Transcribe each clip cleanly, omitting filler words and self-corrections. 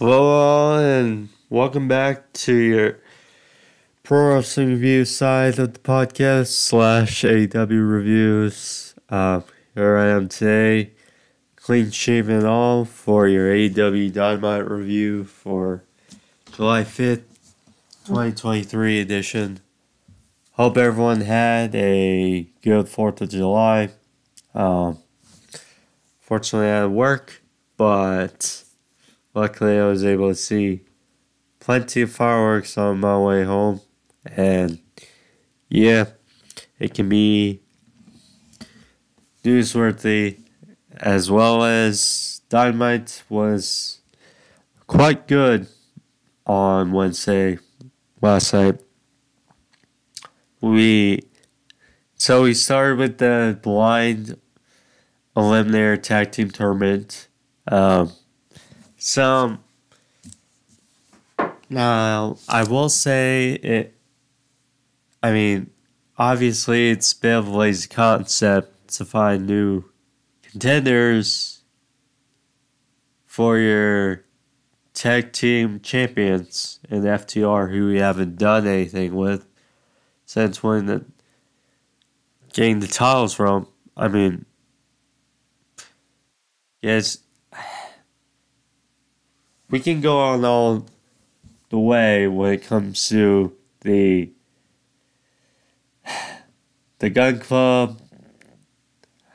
Hello, all, and welcome back to your pro wrestling review side of the podcast slash AEW reviews. Here I am today, clean shaven and all, for your AEW Dynamite review for July 5th, 2023 edition. Hope everyone had a good 4th of July. Fortunately, I had work, but luckily I was able to see plenty of fireworks on my way home. And yeah, it can be newsworthy, as well as Dynamite was quite good on Wednesday last night. We started with the blind eliminator tag team tournament. Now I will say it. I mean, obviously it's a bit of a lazy concept to find new contenders for your tag team champions in FTR who we haven't done anything with since when the getting the titles from. I mean, yes, we can go on all the way when it comes to the Gunn Club,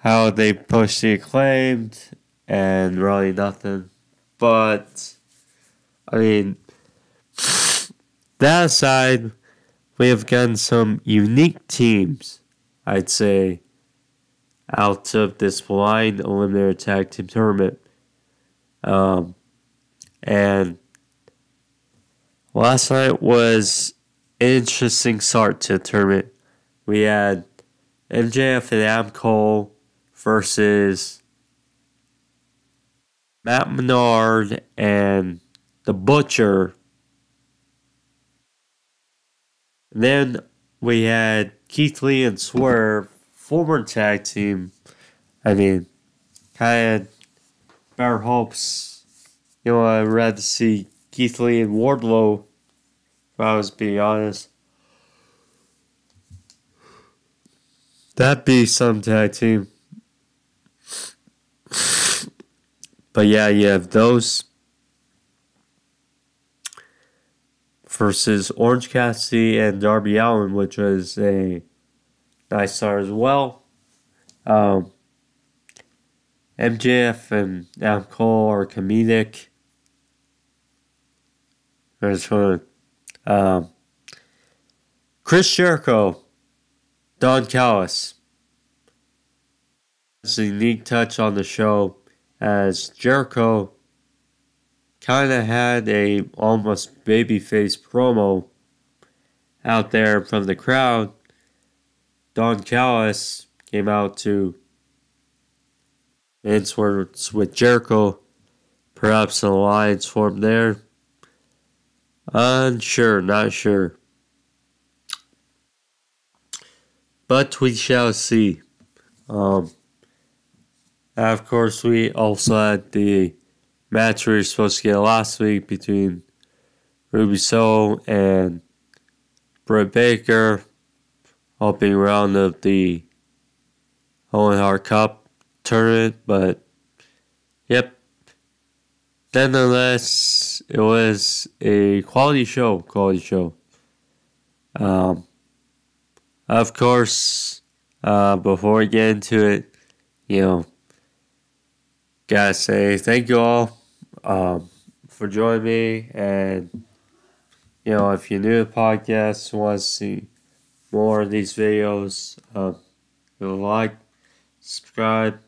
how they push the Acclaimed, and really nothing. But, I mean, that aside, we have gotten some unique teams, I'd say, out of this blind eliminator tag team tournament. And last night was an interesting start to the tournament. We had MJF and Adam Cole versus Matt Menard and The Butcher. And then we had Keith Lee and Swerve, former tag team. I mean, kind of better hopes. I'd rather see Keith Lee and Wardlow, if I was being honest. That'd be some tag team. But yeah, you have those versus Orange Cassidy and Darby Allin, which was a nice start as well. MJF and Adam Cole are comedic. There's one. Chris Jericho, Don Callis. It's a unique touch on the show, as Jericho kind of had a almost babyface promo out there from the crowd. Don Callis came out to answer with Jericho. Perhaps an alliance formed there. Unsure, not sure. But we shall see. Of course, we also had the match we were supposed to get last week between Ruby Soho and Britt Baker, opening round of the Owen Hart Cup tournament. But, yep. Nonetheless, it was a quality show. Of course, before we get into it, gotta say thank you all for joining me. And, if you're new to the podcast and want to see more of these videos, like, subscribe.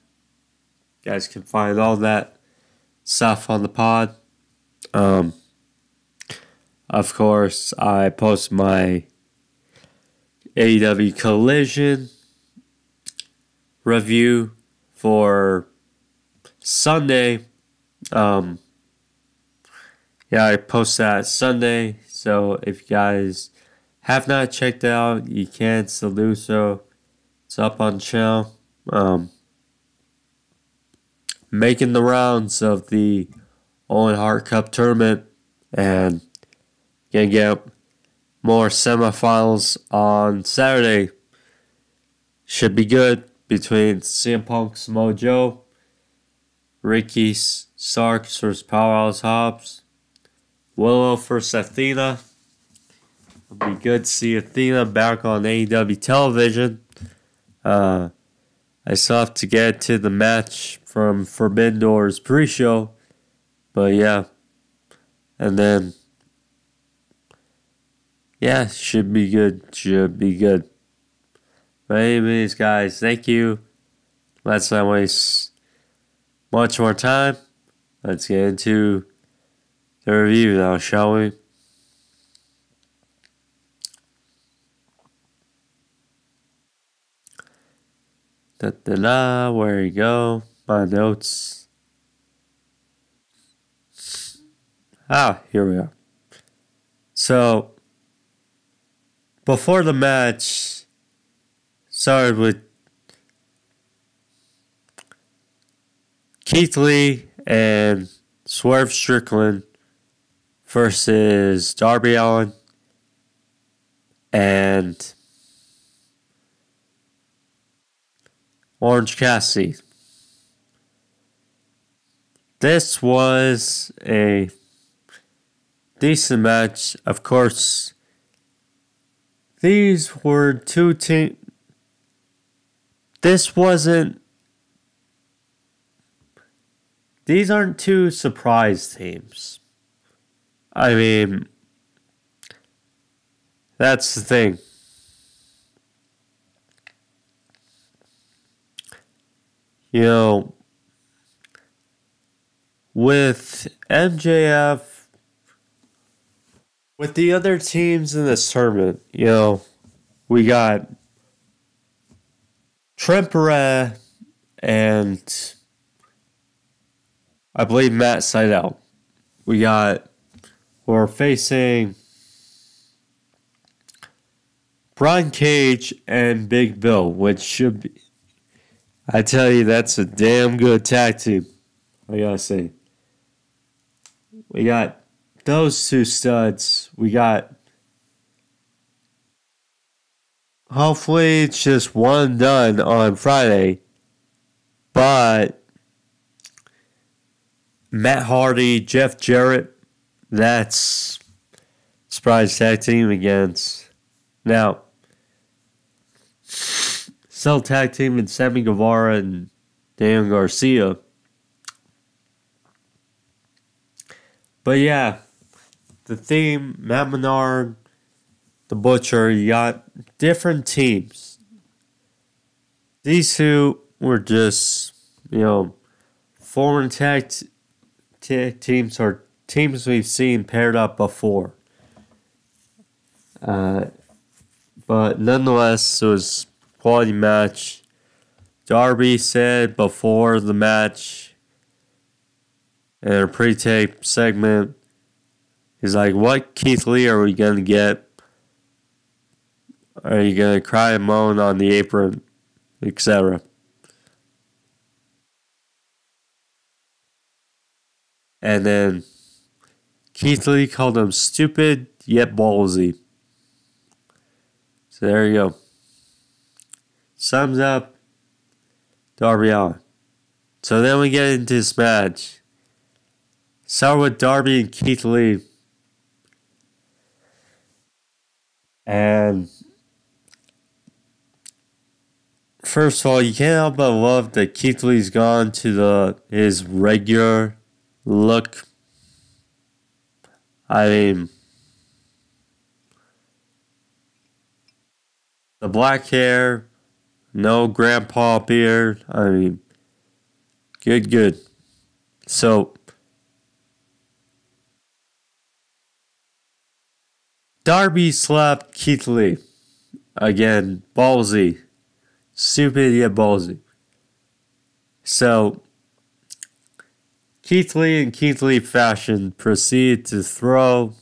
You guys can find all that stuff on the pod. Of course, I post my AEW Collision review for Sunday. I post that Sunday. So if you guys have not checked it out, you can still do so. It's up on the channel. Making the rounds of the Owen Hart Cup tournament. And gonna get more semifinals on Saturday. Should be good between CM Punk, Samoa Joe, Ricky Starks vs. Powerhouse Hobbs, Willow vs. Athena. It'll be good to see Athena back on AEW television. I still have to get to the match from Forbidden Doors pre-show. But yeah. And then, yeah, should be good. Should be good. But anyways, guys, thank you. Let's not waste much more time. Let's get into the review now, shall we? Where you go? My notes. Here we are. So, before the match started with Keith Lee and Swerve Strickland versus Darby Allin and Orange Cassidy. This was a decent match. Of course, these were two teams. These aren't two surprise teams. I mean, that's the thing. You know, with MJF, with the other teams in this tournament, you know, we got Trent Barrett and I believe Matt Sydal. We're facing Brian Cage and Big Bill, which should be, I tell you, that's a damn good tag team. I gotta say. We got those two studs. We got, hopefully it's just one done on Friday. But Matt Hardy, Jeff Jarrett, that's surprise tag team against. Now, still tag team and Sammy Guevara and Dan Garcia. But yeah, the theme, Matt Menard, the Butcher, you got different teams. These two were just, you know, foreign tag teams or teams we've seen paired up before. But nonetheless, it was a quality match. Darby said before the match in a pre-tape segment, he's like, what Keith Lee are we going to get? Are you going to cry and moan on the apron, etc.? And then Keith Lee called him stupid yet ballsy. So there you go. Sums up Darby Allin. So then we get into this match. Start with Darby and Keith Lee. And first of all, you can't help but love that Keith Lee's gone to his regular look. I mean, the black hair, no grandpa beard. I mean, good. So, Darby slapped Keith Lee. Again, ballsy. Stupid yet ballsy. So, Keith Lee in Keith Lee fashion proceed to throw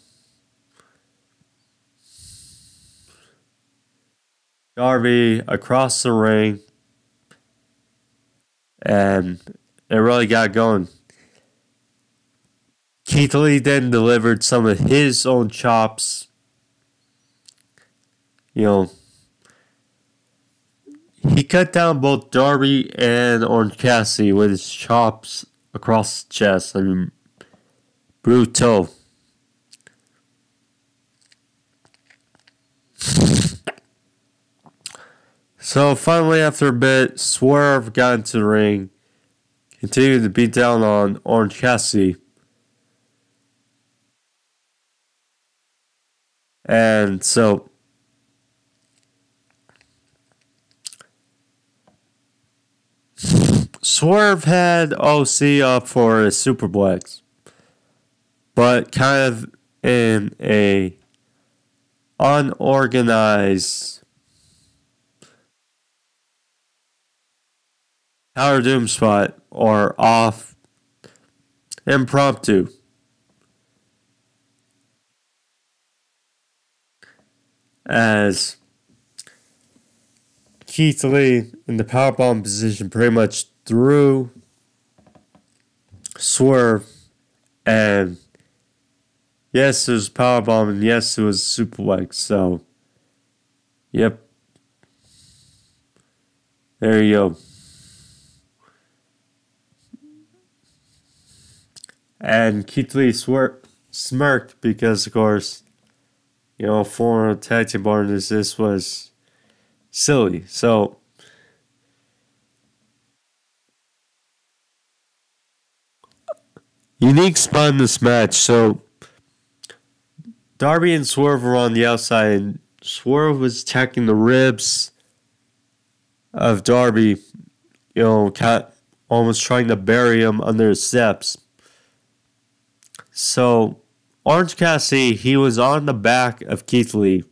Darby across the ring, and it really got going. Keith Lee then delivered some of his own chops. You know, he cut down both Darby and Orange Cassidy with his chops across the chest. I mean, brutal. So finally, after a bit, Swerve got into the ring, continued to beat down on Orange Cassidy. And so Swerve had OC up for a superplex, but kind of in a unorganized Power Doom spot or off impromptu. As Keith Lee in the powerbomb position pretty much threw Swerve, and yes, it was powerbomb, and yes, it was superplex. So, yep, there you go. And Keith Lee smirked because, of course, you know, former tag team partners, this was silly. So, unique spot in this match. So, Darby and Swerve were on the outside, and Swerve was attacking the ribs of Darby, you know, almost trying to bury him under his steps. So, Orange Cassidy, he was on the back of Keith Lee.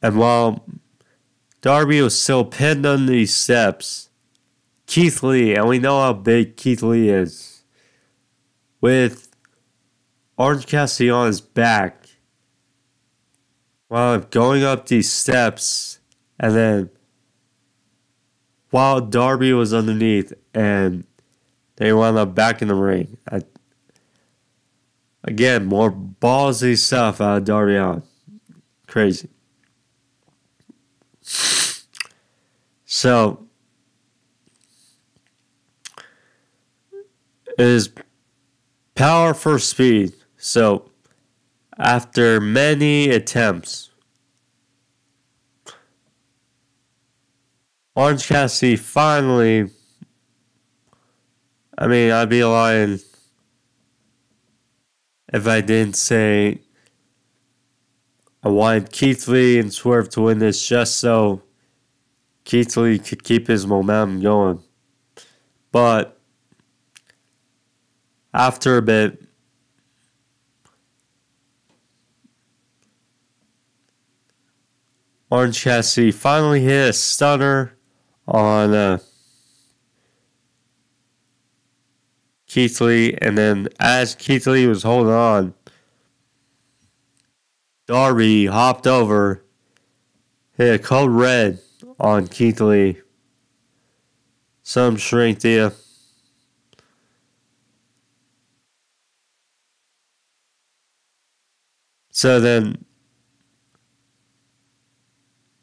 And while Darby was still pinned under these steps, Keith Lee, and we know how big Keith Lee is, with Orange Cassidy on his back, while going up these steps, and then while Darby was underneath, and they wound up back in the ring. Again, more ballsy stuff out of Darby Allin. Crazy. So, it is power for speed. So, after many attempts, Orange Cassidy finally, I mean, I'd be lying if I didn't say I wanted Keith Lee and Swerve to win this just so Keith Lee could keep his momentum going. But after a bit, Orange Cassidy finally hit a stunner on Keith Lee, and then as Keith Lee was holding on, Darby hopped over, hit a code red on Keith Lee. Some strength there. So then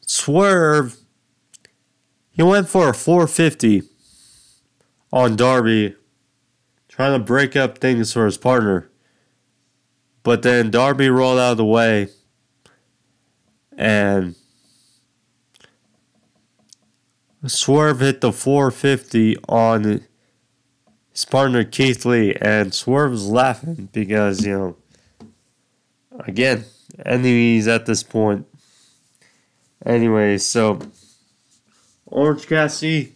Swerve, he went for a 450 on Darby, trying to break up things for his partner. But then Darby rolled out of the way, and Swerve hit the 450 on his partner Keith Lee, and Swerve was laughing because, you know, again, enemies at this point. Anyway, so Orange Cassidy,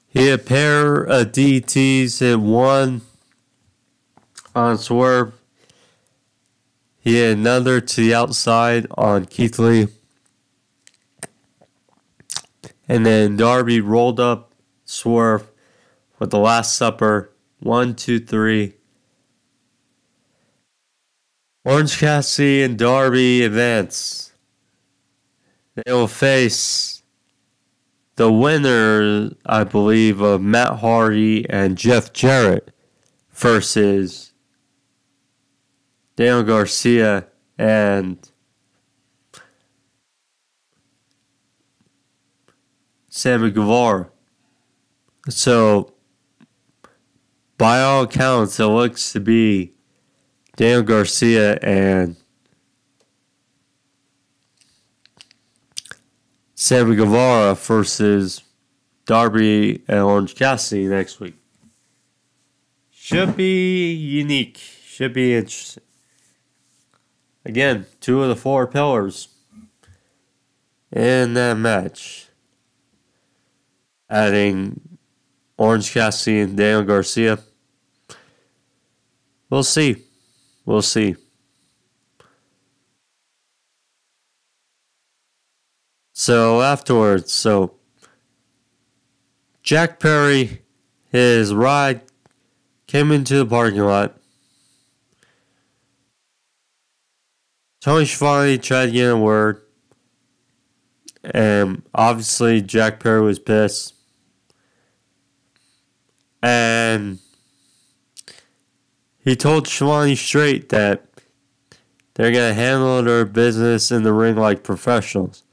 he had a pair of DTs, hit one on Swerve. He had another to the outside on Keith Lee. And then Darby rolled up Swerve with the Last Supper. 1, 2, 3. Orange Cassidy and Darby advance. They will face the winner, I believe, of Matt Hardy and Jeff Jarrett versus Daniel Garcia and Sammy Guevara. So, by all accounts, it looks to be Daniel Garcia and Sammy Guevara versus Darby and Orange Cassidy next week. Should be unique. Should be interesting. Again, 2 of the 4 pillars in that match. Adding Orange Cassidy and Daniel Garcia. We'll see. We'll see. So afterwards, Jack Perry, his ride came into the parking lot. Tony Schiavone tried to get a word. And obviously Jack Perry was pissed. And he told Schiavone straight that they're going to handle their business in the ring like professionals.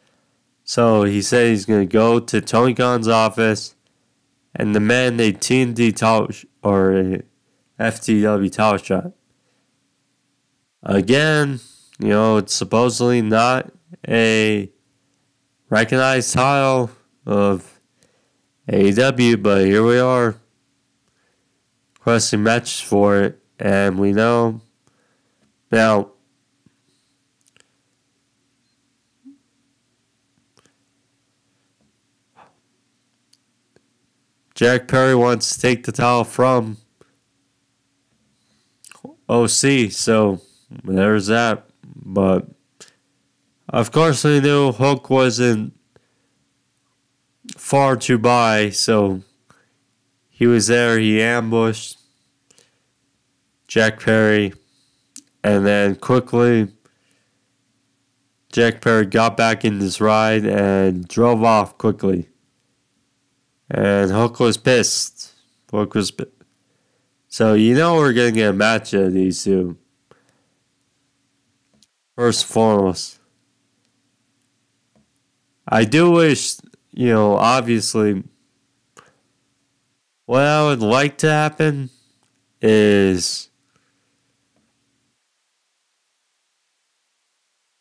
So he said he's going to go to Tony Khan's office and demand a TNT title or a FTW title shot. Again, it's supposedly not a recognized title of AEW, but here we are requesting matches for it, and we know now. Jack Perry wants to take the title from OC, so there's that. But of course we knew Hook wasn't far to buy, so he was there. He ambushed Jack Perry, and then quickly Jack Perry got back in this ride and drove off quickly. And Hook was pissed. So we're going to get a match of these two. First and foremost. I do wish, obviously, what I would like to happen is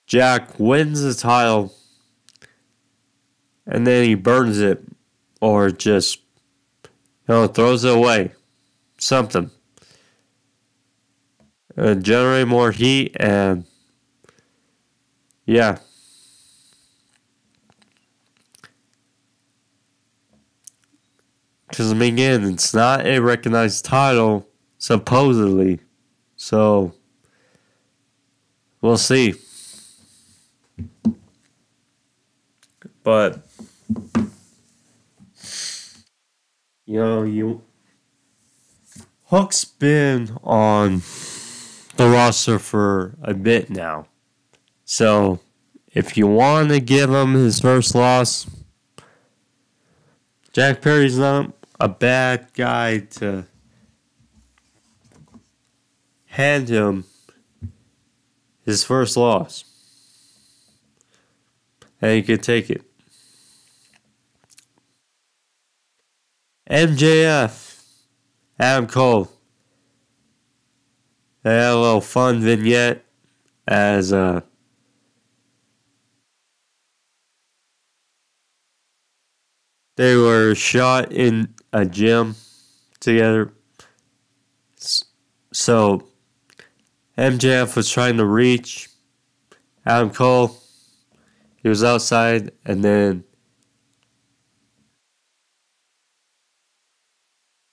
Jack wins the title and then he burns it. Or just, throws it away. Something. Generate more heat and, yeah. Because, again, it's not a recognized title, supposedly. So, we'll see. But Hook's been on the roster for a bit now. So, if you want to give him his first loss, Jack Perry's not a bad guy to hand him his first loss. And he could take it. MJF, Adam Cole. They had a little fun vignette as they were shot in a gym together. So MJF was trying to reach Adam Cole. He was outside, and then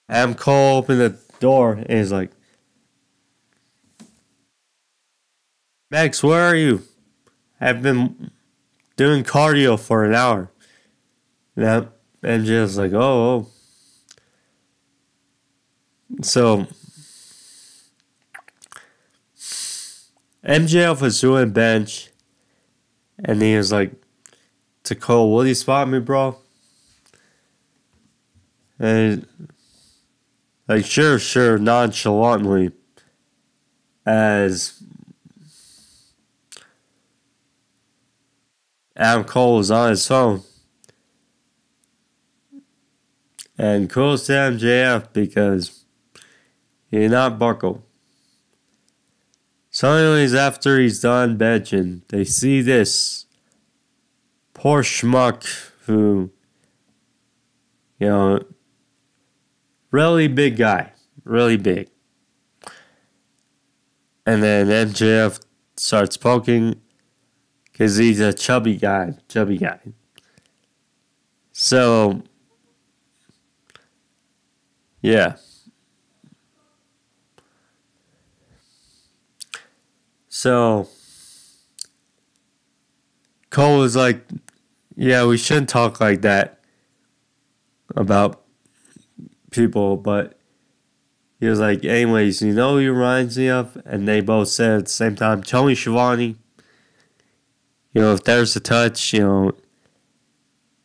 Adam Cole opened the door and he's like, Max, where are you? I've been doing cardio for an hour. And MJF's like, oh. So MJF was doing bench, and he was like to Cole, will you spot me, bro? And like sure, nonchalantly, as Adam Cole was on his phone. And kudos to MJF because he did not buckle. So anyways, after he's done benching, they see this poor schmuck who, really big guy. Really big. And then MJF starts poking because he's a chubby guy. So, yeah. So, Cole was like, yeah, we shouldn't talk like that about people, but he was like, anyways, you know who he reminds me of? And they both said at the same time, Tony Schiavone. If there's a touch, they're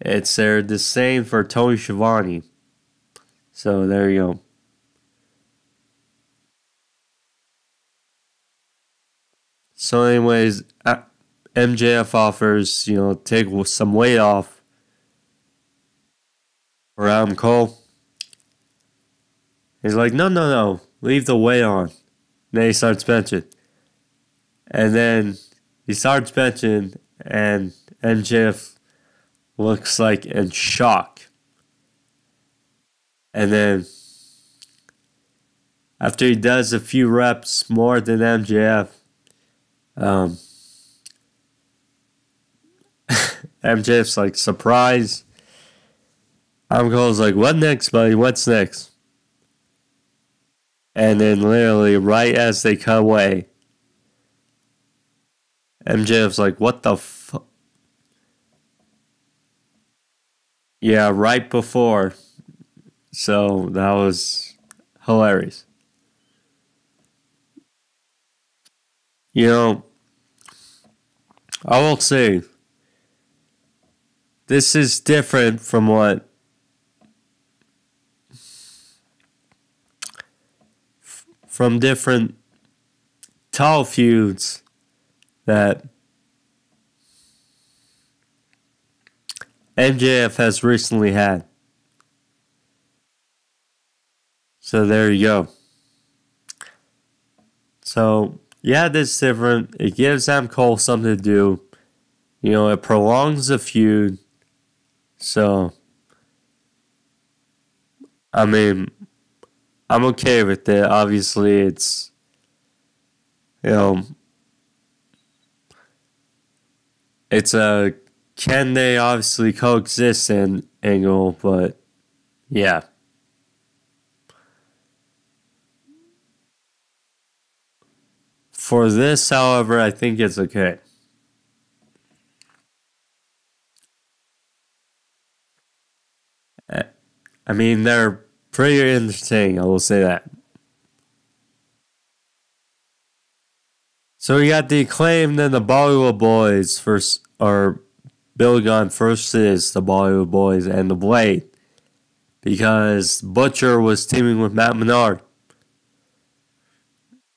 the same for Tony Schiavone. So there you go. So anyways, MJF offers, take some weight off for Adam Cole. He's like, no, leave the weight on. Then he starts benching. And then he starts benching, and MJF looks like in shock. And then after he does a few reps more than MJF, MJF's like, surprise. Adam Cole's like, what next, buddy? What's next? And then literally right as they cut away, MJF's like, what the fuck? Yeah, right before. So that was hilarious. I will say, this is different from different tall feuds that MJF has recently had. So there you go. So, yeah, this is different. It gives Adam Cole something to do. It prolongs the feud. So, I mean, I'm okay with it. Obviously, it's, it's a can they obviously coexist angle, but yeah. For this, however, I think it's okay. I mean, they're pretty interesting, I will say that. So we got the Acclaimed and the Bollywood Boys first, or Billy Gunn versus the Bollywood Boys and the Blade. Because Butcher was teaming with Matt Menard.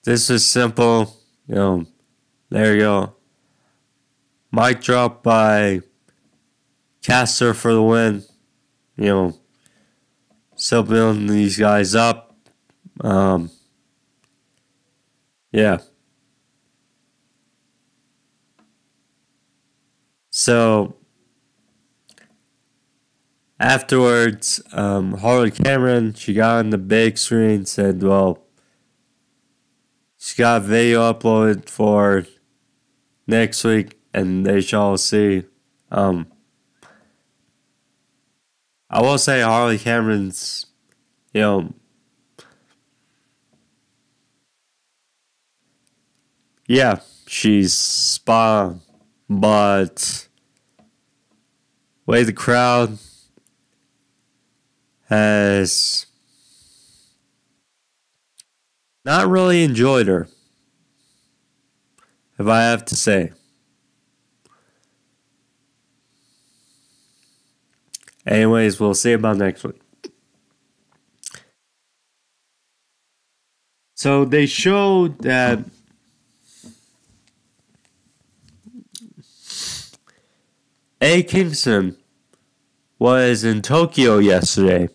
This is simple. There you go. Mic drop by Caster for the win. Still building these guys up. Yeah. So afterwards, Harley Cameron, she got on the big screen and said, well, she got a video uploaded for next week, and they shall see. I will say Harley Cameron's, yeah, she's spot on, but way the crowd has not really enjoyed her, if I have to say. Anyways, we'll see about next week. So they showed that A. Kingston was in Tokyo yesterday,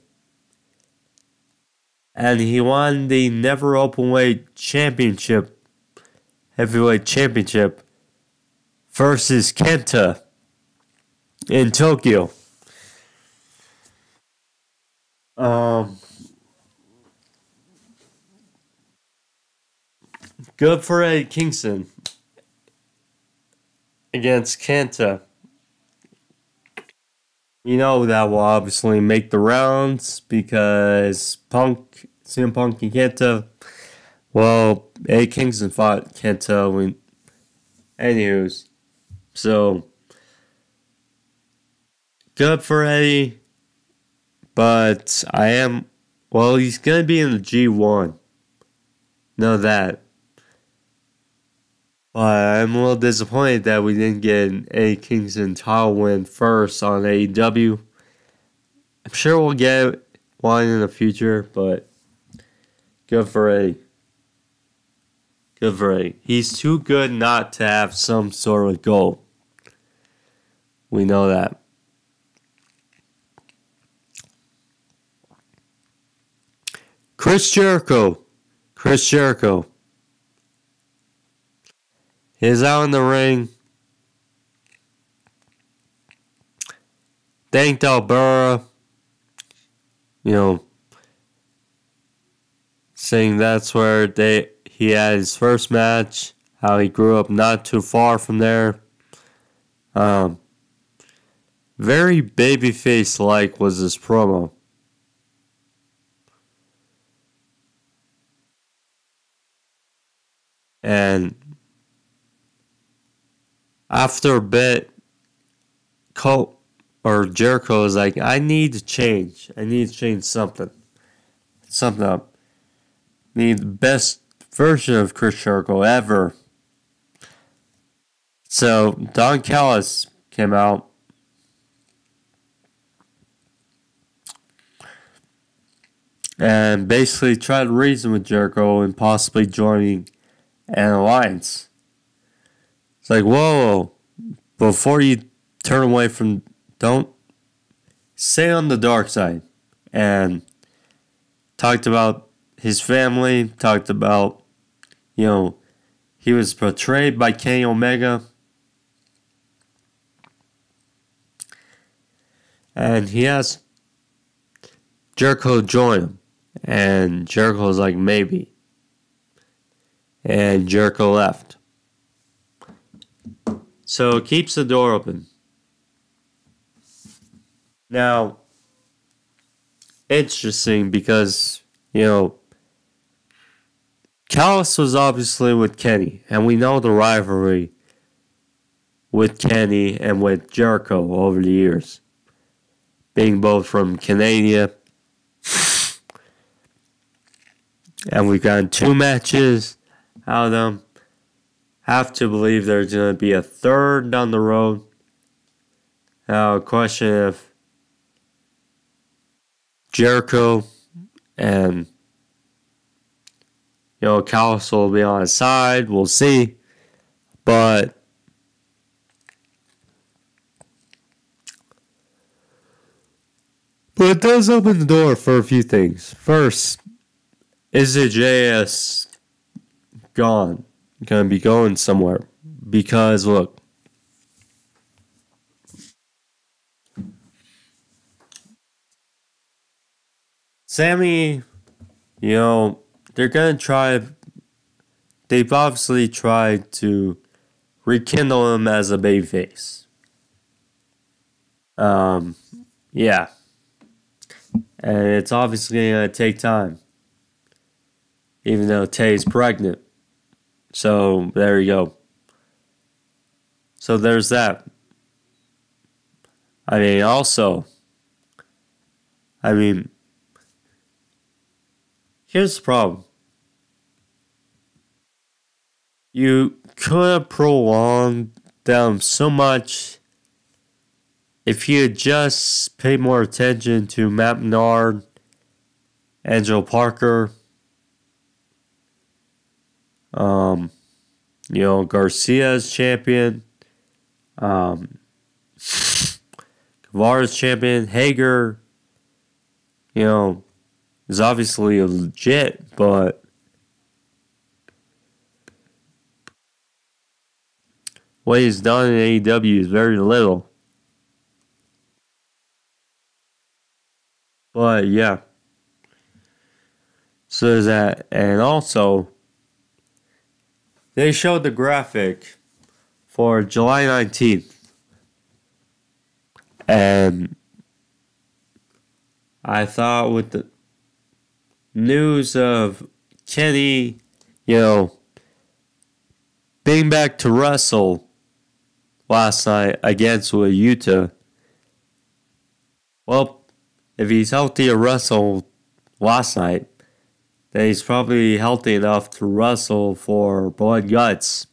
and he won the Never Openweight Championship, Heavyweight Championship, versus Kenta in Tokyo. Good for A. Kingston against Kenta. You know that will obviously make the rounds because CM Punk and Kenta. Well, A. Kingston fought Kenta. Anyways, so good for Eddie, but he's gonna be in the G1. Know that. But I'm a little disappointed that we didn't get an A. Kingston title win first on AEW. I'm sure we'll get one in the future, but good for A. Good for A. He's too good not to have some sort of goal. We know that. Chris Jericho. He's out in the ring. Thanked Alberta. Saying that's where he had his first match. How he grew up not too far from there. Very babyface-like was his promo. And after a bit, Jericho is like, I need to change. I need to change something. Something up. Need the best version of Chris Jericho ever. So Don Callis came out. And basically tried to reason with Jericho and possibly joining an alliance. It's like, whoa, before you turn away don't stay on the dark side. And talked about his family, talked about, he was portrayed by Kenny Omega. And he asked Jericho to join him. And Jericho was like, maybe. And Jericho left. So it keeps the door open. Now, interesting because, Callis was obviously with Kenny. And we know the rivalry with Kenny and with Jericho over the years. Being both from Canada. And we've gotten 2 matches out of them. Have to believe there's going to be a third down the road. Now, question if Jericho and Callis will be on his side. We'll see. But it does open the door for a few things. First, is the JS gone? Going to be going somewhere? Because, look. Sammy, they're going to try. They've obviously tried to rekindle him as a babyface. Yeah. And it's obviously going to take time. Even though Tay's pregnant. So, there you go. So, there's that. Here's the problem. You could have prolonged them so much if you had just paid more attention to Matt Menard, Angelo Parker, Garcia is champion. Guevara's champion. Hager, is obviously legit, but what he's done in AEW is very little. But yeah. So there's that. And also, they showed the graphic for July 19th. And I thought with the news of Kenny, being back to wrestle last night against with Yuta, well, if he's healthy to wrestle last night, then he's probably healthy enough to wrestle for Blood Guts.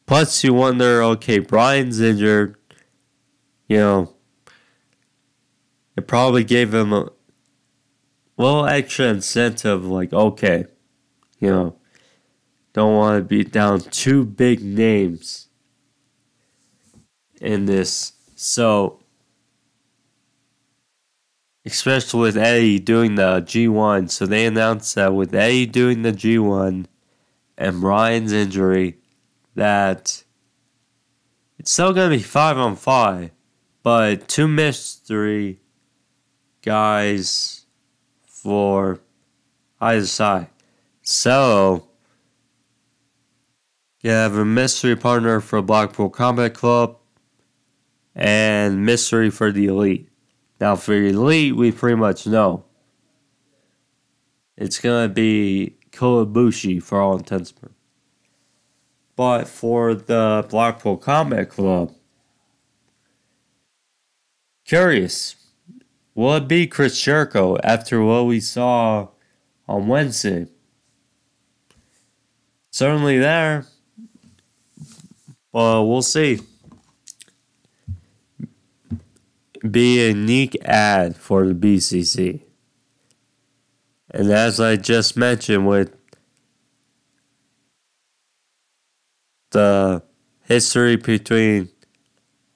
Plus, you wonder, okay, Bryan's injured. It probably gave him a little extra incentive, like, okay, don't want to be down two big names in this. So, especially with Eddie doing the G1. So they announced that with Eddie doing the G1 and Bryan's injury, that it's still going to be 5-on-5, but two mystery guys for either side. So, you have a mystery partner for Blackpool Combat Club and mystery for the Elite. Now, for Elite, we pretty much know. It's going to be Koibushi for all intents and purposes. But for the Blackpool Combat Club, curious, will it be Chris Jericho after what we saw on Wednesday? Certainly there. Well, we'll see. Be a unique ad for the BCC. And as I just mentioned with the history between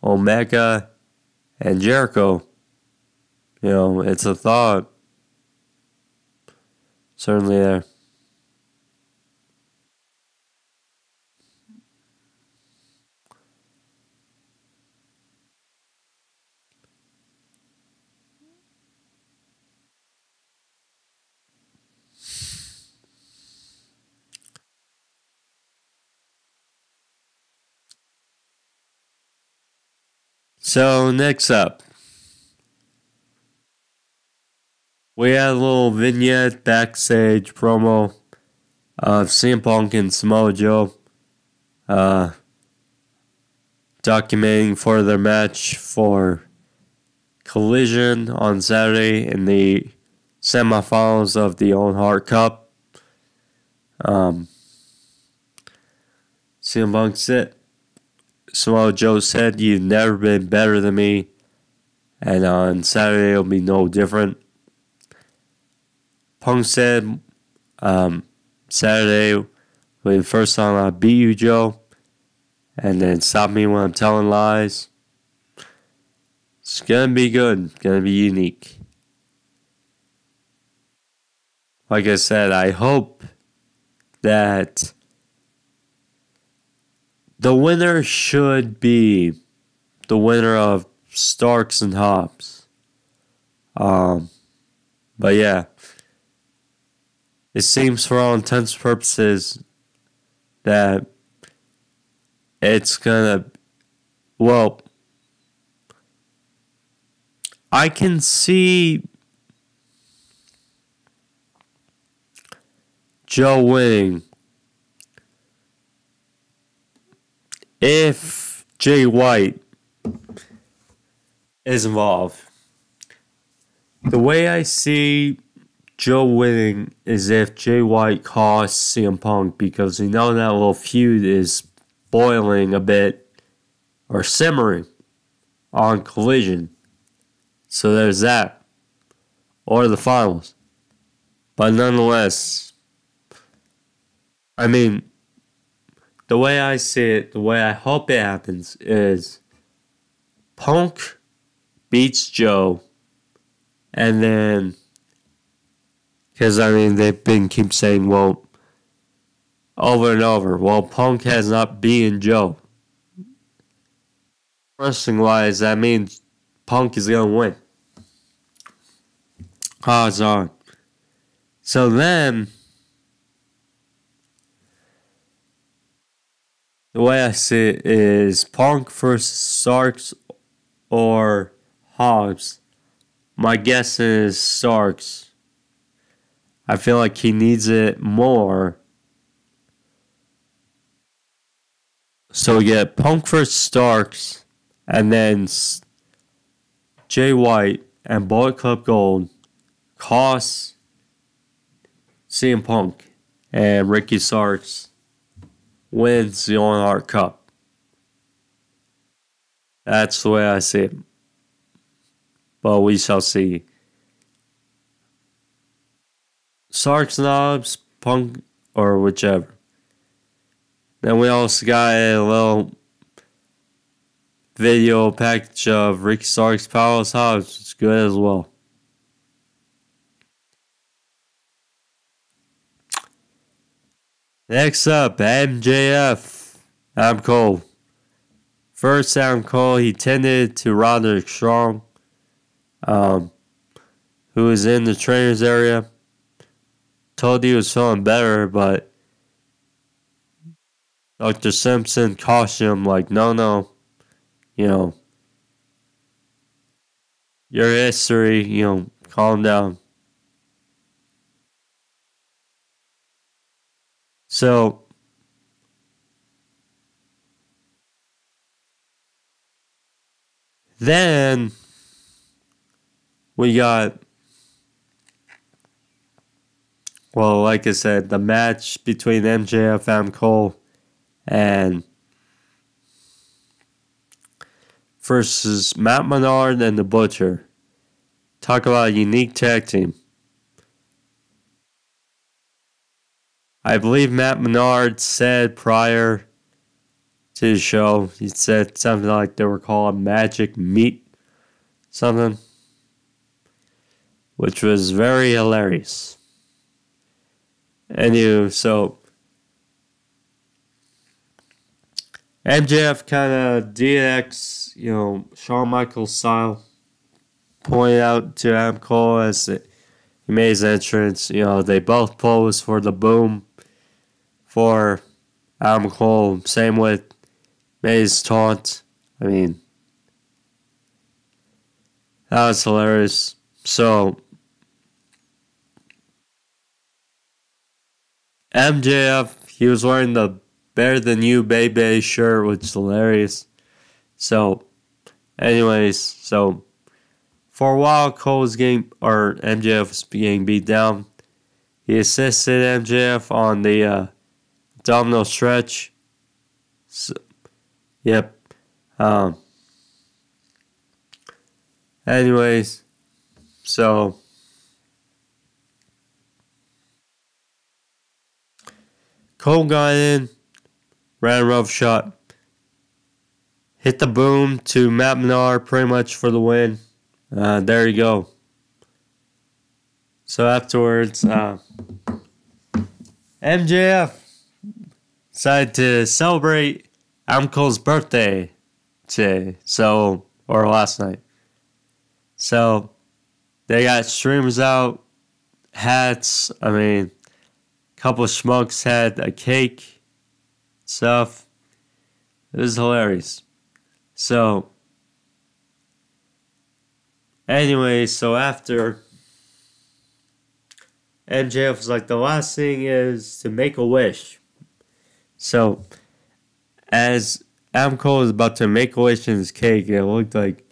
Omega and Jericho, it's a thought. Certainly there. So, next up, we had a little vignette backstage promo of CM Punk and Samoa Joe documenting for their match for Collision on Saturday in the semifinals of the Owen Hart Cup. CM Punk said, Samoa Joe said, "You've never been better than me, and on Saturday it'll be no different." Punk said, Saturday will be the first time I beat you, Joe, and then stop me when I'm telling lies. It's gonna be good. It's gonna be unique. Like I said, I hope that the winner should be the winner of Starks and Hobbs. But yeah, it seems for all intents and purposes that it's gonna, well, I can see Joe winning if Jay White is involved. The way I see Joe winning is if Jay White costs CM Punk, because that little feud is boiling a bit or simmering on Collision. So there's that. Or the finals. But nonetheless, I mean, the way I see it, the way I hope it happens is Punk beats Joe, and then, because I mean, they've been keep saying, well, over and over, well, Punk has not beaten Joe. Wrestling wise, that means Punk is gonna win. Odds on. So then, the way I see it is Punk versus Starks or Hobbs. My guess is Starks. I feel like he needs it more. So we get Punk versus Starks, and then Jay White and Bullet Club Gold cost CM Punk, and Ricky Starks wins the Owen Hart Cup. That's the way I see it. But we shall see. Starks knobs, Punk, or whichever. Then we also got a little video package of Ricky Starks' Powerless Hobbs. It's good as well. Next up, MJF. Adam Cole. First, Adam Cole, he tended to Roderick Strong, who was in the trainer's area. Told he was feeling better, but Dr. Simpson cautioned him, like, no, your history, calm down. So, then we got, well, like I said, the match between MJF, Adam Cole, and versus Matt Menard and the Butcher. Talk about a unique tag team. I believe Matt Menard said prior to the show, he said something like they were called Magic Meat, something, which was very hilarious. Anyway, so MJF kind of DX, Shawn Michaels style, pointed out to Adam Cole as he made his entrance. They both posed for the boom for Adam Cole. Same with May's taunt. I mean, that was hilarious. So, MJF, he was wearing the Better Than You Baby shirt, which is hilarious. So, anyways, for a while, MJF was getting beat down. He assisted MJF on the abdominal stretch. So, yep. Anyways, so Cole got in, ran a rough shot, hit the boom to Matt Menard pretty much for the win. There you go. So afterwards, MJF decided to celebrate Adam Cole's birthday today, or last night. So they got streamers out, hats. I mean, a couple of schmucks had a cake, stuff. It was hilarious. So, anyway, so after, MJF was like, the last thing is to make a wish. So, as Adam Cole was about to make a wish in his cake, it looked like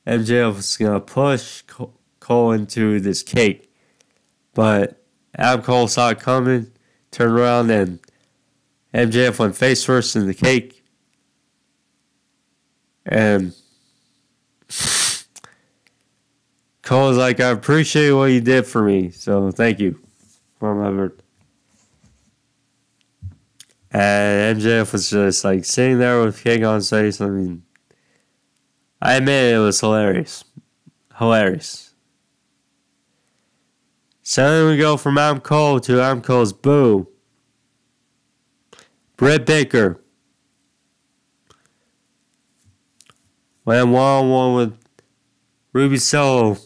MJF was going to push Cole into this cake. But Adam Cole saw it coming, turned around, and MJF went face first in the cake. And Cole was like, I appreciate what you did for me, so thank you for my birthday. And MJF was just like sitting there with King on his face. I mean, I admit it was hilarious. Hilarious. So then we go from Adam Cole to Adam Cole's Boo. Britt Baker went one-on-one with Ruby Soho.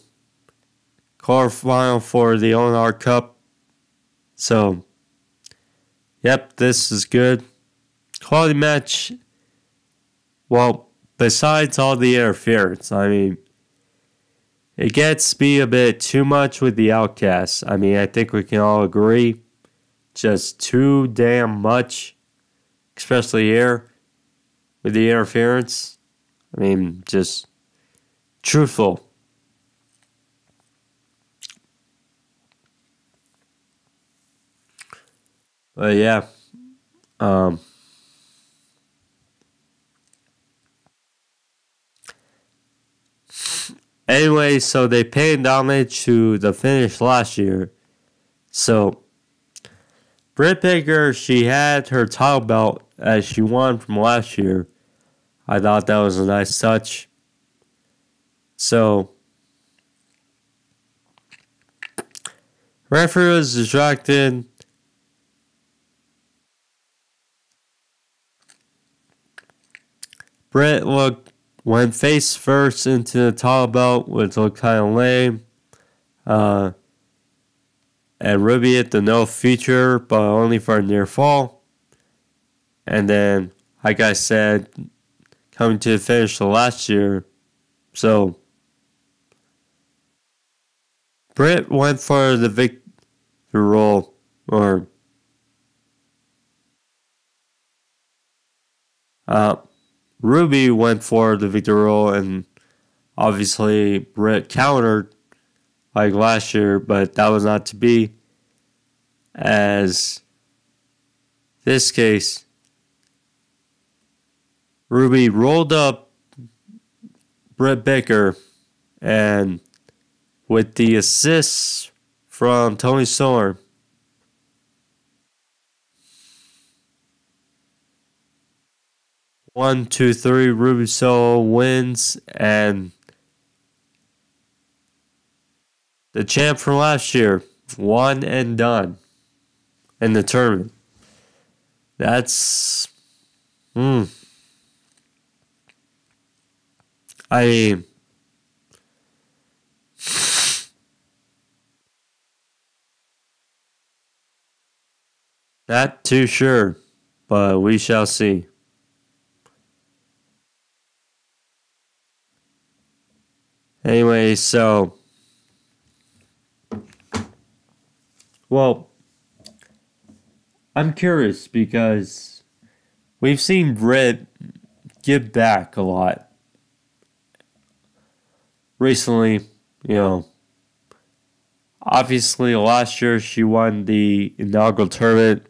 Quarterfinal for the Allin Cup. So, yep, this is good. Quality match. Well, besides all the interference, I mean, it gets to be a bit too much with the Outcasts. I mean, I think we can all agree. Just too damn much. Especially here with the interference. I mean, just truthful. But yeah. Anyway, so they paid homage to the finish last year. So, Britt Baker, she had her title belt as she won from last year. I thought that was a nice touch. So, referee was distracted. Britt went face first into the title belt, which looked kind of lame. And Ruby hit the no feature, but only for a near fall. And then, like I said, coming to the finish of last year. So, Britt went for the victory roll, or Ruby went for the victory roll, and obviously Britt countered like last year, but that was not to be. As this case, Ruby rolled up Britt Baker, and with the assist from Tony Storm, 1, 2, 3, Ruby Soho wins, and the champ from last year, one and done in the tournament. That's, I mean, not too sure, but we shall see. Anyway, so, well, I'm curious because we've seen Britt give back a lot recently. You know, obviously last year she won the inaugural tournament.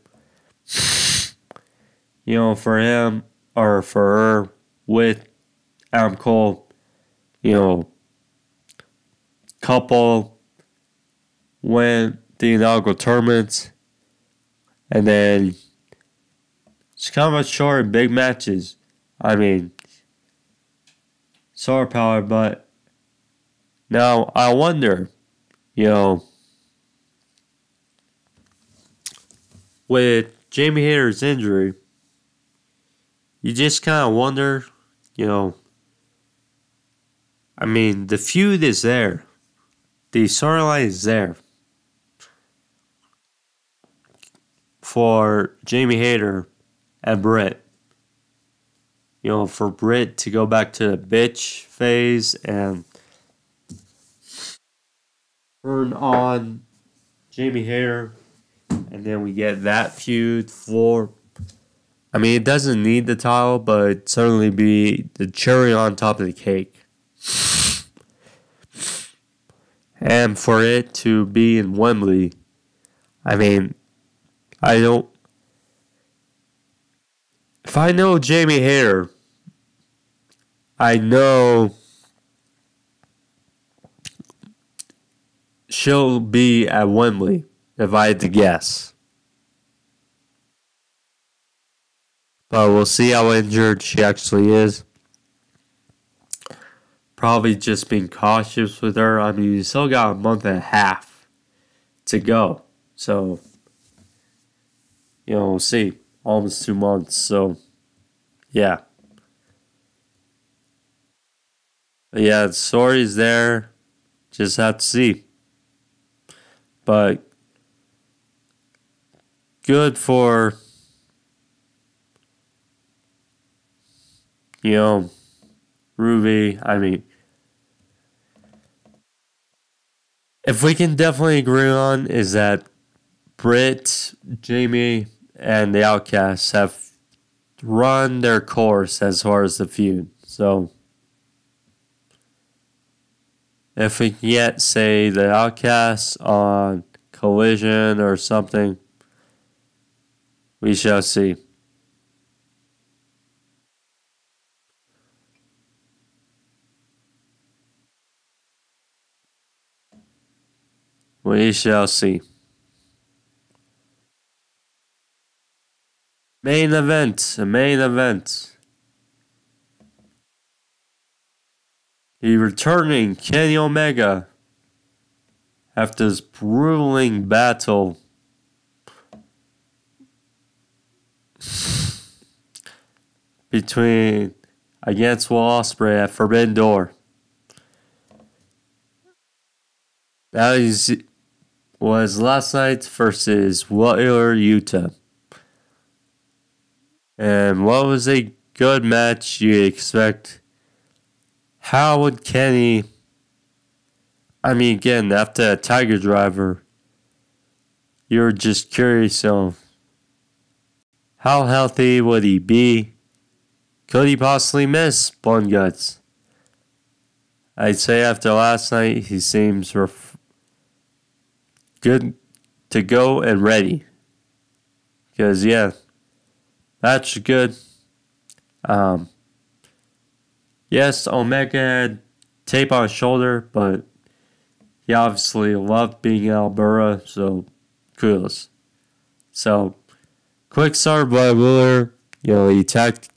You know, for him or for her with Adam Cole, you know, couple win the inaugural tournaments, and then it's kind of short in big matches. I mean, star power, but now I wonder, you know, with Jamie Hayter's injury, you just kind of wonder, you know, I mean, the feud is there. The storyline is there for Jamie Hayter and Britt. You know, for Britt to go back to the bitch phase and turn on Jamie Hayter. And then we get that feud for, I mean, it doesn't need the title, but it'd certainly be the cherry on top of the cake. And for it to be in Wembley, I mean, I don't. If I know Jamie Hayter, I know she'll be at Wembley, if I had to guess. But we'll see how injured she actually is. Probably just being cautious with her. I mean, you still got a month and a half to go. So, we'll see. Almost 2 months. So, yeah. But yeah, the story's there. Just have to see. But good for, Ruby. I mean, if we can definitely agree on is that Britt, Jamie, and the Outcasts have run their course as far as the feud. So, if we can yet say the Outcasts on Collision or something, we shall see. We shall see. Main event. The returning Kenny Omega after this grueling battle against Will Ospreay at Forbidden Door. That was last night versus Wheeler Yuta. And what was a good match you expect? How would Kenny... I mean, again, after a Tiger Driver, you're just curious of how healthy would he be? Could he possibly miss Blood Guts? I'd say after last night, he seems good to go and ready. Because, yeah, that's good. Yes, Omega had tape on his shoulder, but he obviously loved being in Alberta, so kudos. So, quick start by Wheeler. He attacked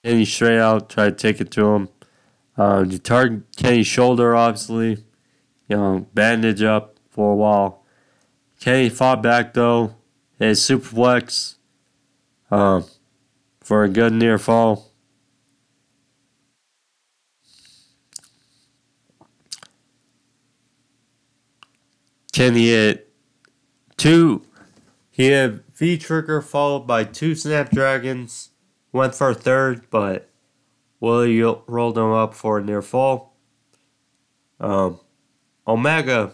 Kenny straight out, tried to take it to him. He targeted Kenny's shoulder, obviously. Bandage up for a while. Kenny fought back, though. His superplex for a good near fall. Kenny hit he had V-trigger followed by 2 Snapdragons. Went for a third, but Willie rolled him up for a near fall. Omega,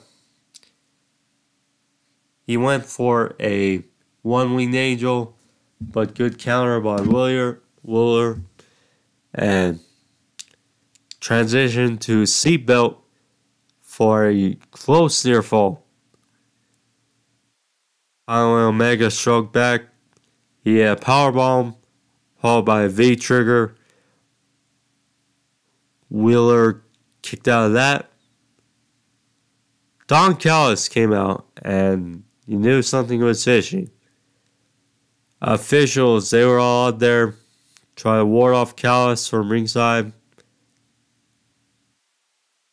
he went for a 1-winged angel, but good counter by Wheeler, and transitioned to seatbelt for a close near fall. Finally, Omega struck back. He had a powerbomb, followed by a V-trigger. Wheeler kicked out of that. Don Callis came out, and you knew something was fishy. Officials, they were all out there trying to ward off Callis from ringside.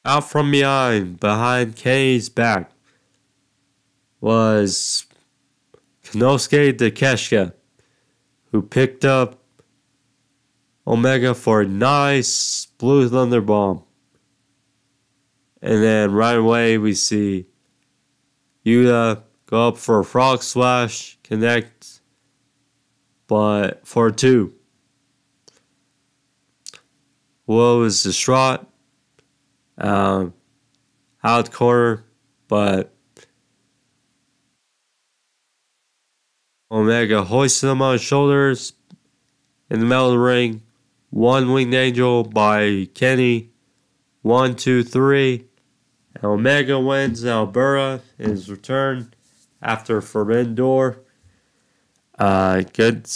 Out from behind Kenny's back, was Konosuke Takeshita, who picked up Omega for a nice Blue Thunder Bomb. And then right away we see Yuta go up for a Frog Splash, connect, but for 2. Will was distraught, out corner, but Omega hoisted him on his shoulders in the middle of the ring. 1-winged angel by Kenny. 1, 2, 3. And Omega wins Alberta in his return after Forbidden Door. Good.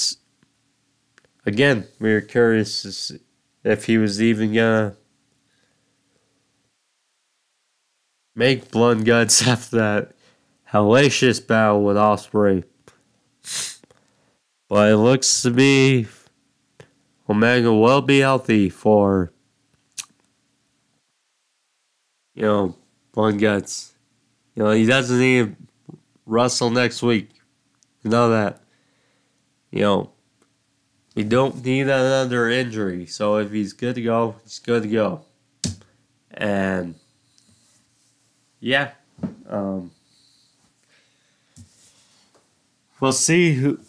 Again, we were curious to see if he was even gonna make Blood Guts after that hellacious battle with Ospreay. But it looks to be Omega will be healthy for, Blood Guts. He doesn't need to wrestle next week. You know that. We don't need another injury. So if he's good to go, he's good to go. And yeah. We'll see who.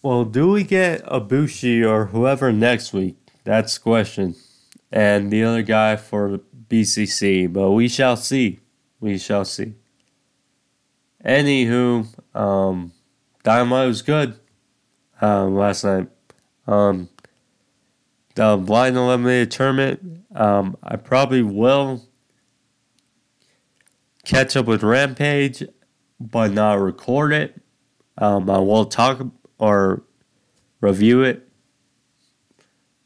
Well, do we get Ibushi or whoever next week? That's the question. And the other guy for BCC. But we shall see. We shall see. Anywho, Dynamite was good last night. The blind eliminator tournament, I probably will catch up with Rampage, but not record it. I will talk or review it.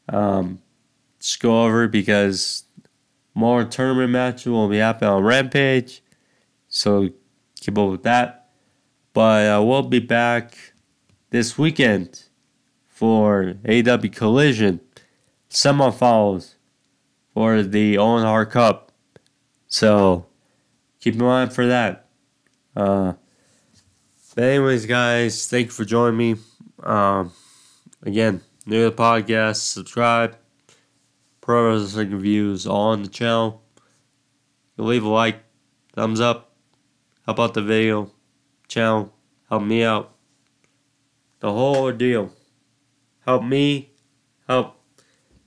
Just go over it because more tournament matches will be happening on Rampage. So keep up with that. But I will be back this weekend for AEW Collision semifinals for the Owen Hart Cup. So keep in mind for that. But anyways, guys, thank you for joining me. Again, new to the podcast, subscribe. Pro Wrestling Reviews on the channel. You leave a like, thumbs up, help out the video, channel, help me out. The whole ordeal. Help me, help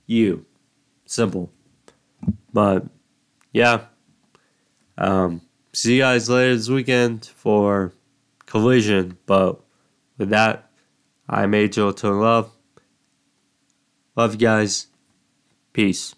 you. Simple. But yeah. See you guys later this weekend for Collision. But with that, I'm Angel to Love. Love you guys. Peace.